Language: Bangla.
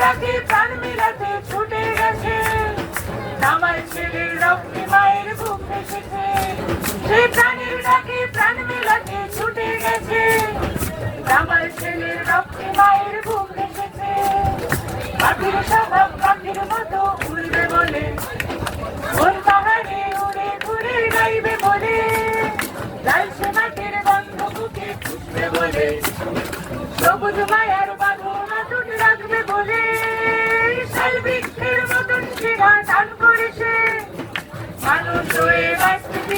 ডাকে প্রাণ মিলাতে ছুটে গেছে, আমার ছেলের রক্তে মায়ের বুক ভেসেছে। সেই প্রাণের ডাকে প্রাণ মিলাতে ছুটে গেছে, আমার ছেলের রক্তে মায়ের বুক ভেসেছে। পাখির স্বভাব পাখির মতো উড়বে বলে, কোন পাহাড়ে উড়ে ঘুরে গাইবে বলে, লালসে মাটির গন্ধ বুকে খুঁজবে বলে, সবুজ মায়ার বাঁধন অটুট রাখবে বলে, শাল বৃক্ষের মতন শিরা টান করেছে, মানুষ হয়ে বাঁচতে